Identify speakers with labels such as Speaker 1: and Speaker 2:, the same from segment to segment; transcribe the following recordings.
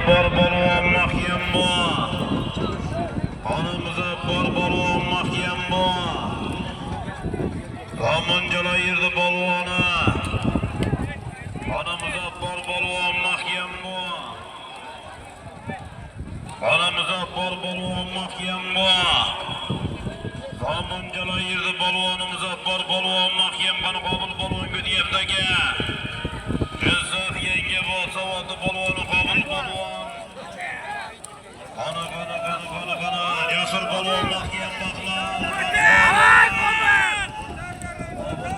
Speaker 1: bor balvon mahkam bu. Qonimiz bor balvon mahkam bu. Zamonjalar yerda balvoni. Qonimiz bor balvon mahkam bu. Qonimiz bor balvon mahkam bu. Zamonjalar yerda balvonimiz bor balvon mahkam bana qabul balvon deyapti. Jizzax yangi bo'lsa vaqti balvoni qabul balvon. Qana jasur balvon mahkam maqlar.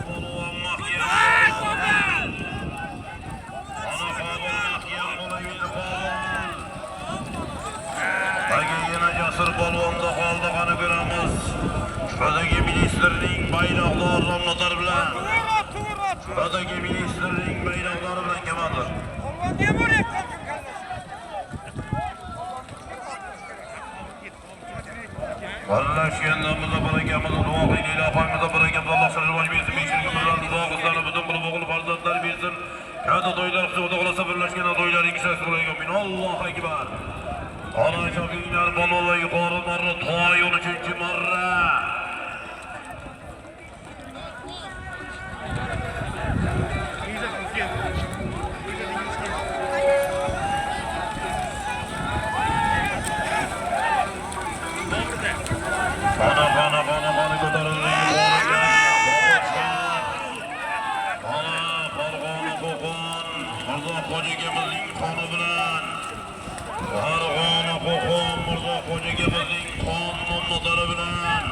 Speaker 1: Balvon mahkam. Qana qabul mahkam bo'laverdi balvon. Bagi yana jasur balvonda qoldi qani ko'ramiz. Shudagi ministerning bayroqlari nomlatar bilan. Shudagi ministerning bayroqlari bilan keladi. Birlashganimizda barakamizni duo qiling, ilohimizda barakamizni Alloh rivoj bersin, beshirga birlarni duo qilsin, butun bir o'g'il farzandlar bersin. Katta to'ylar xudo xolasa birlashgan to'ylaringiz sas bo'laydi. Amin. Allohu akbar. Ana shogirdlar bolalar yuqori marra to'y 13-marra. Bana ko'tarildi. Farg'ona qo'qon, Mirzo xo'jagamizning qoni bilan. Farg'ona qo'qon, Mirzo xo'jagamizning qon nomlari bilan.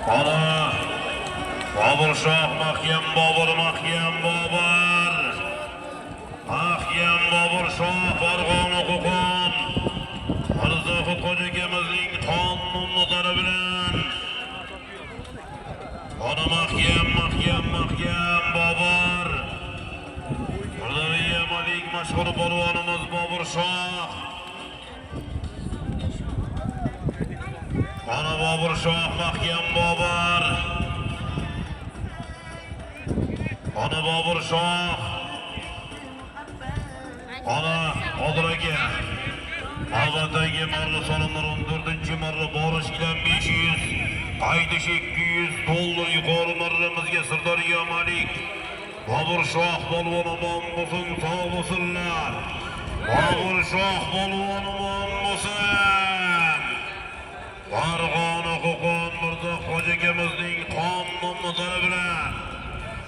Speaker 1: Qana. Bobur Shoh mahkam Bobur mahkam Bobur. Mahkam Bobur Shoh Farg'ona qo'qon. Mirzo xo'jagamizning qon nomlari bilan. Qana mahkam Bobur. Qadriya Malik mashhur polvonimiz Bobur Shoh. Qana Bobur Shoh mahkam Bobur. Qana Bobur Shoh. Qana Qodiraka. Albattagi marra solimlar 14-marra borish bilan 500, qaytish 200 dollar yuqori marramizga Sirdaryo Malik. Bobur Shoh polvon omon bo'lsin, sog' bo'lsinlar. Bobur Shoh polvon omon bo'lsin. Farg'ona qo'qon Mirzo xo'jagamizning qon nomlari bilan.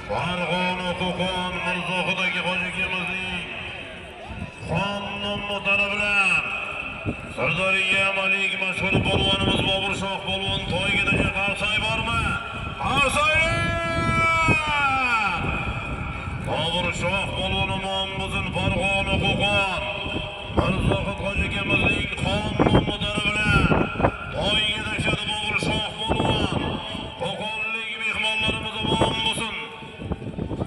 Speaker 1: Farg'ona qo'qon Mirzo xo'jagamizning qon nomlari bilan. Sirdaryo Malik mashhur polvonimiz Bobur Shoh polvon to'yga qarsoy bormi? Qarsoy!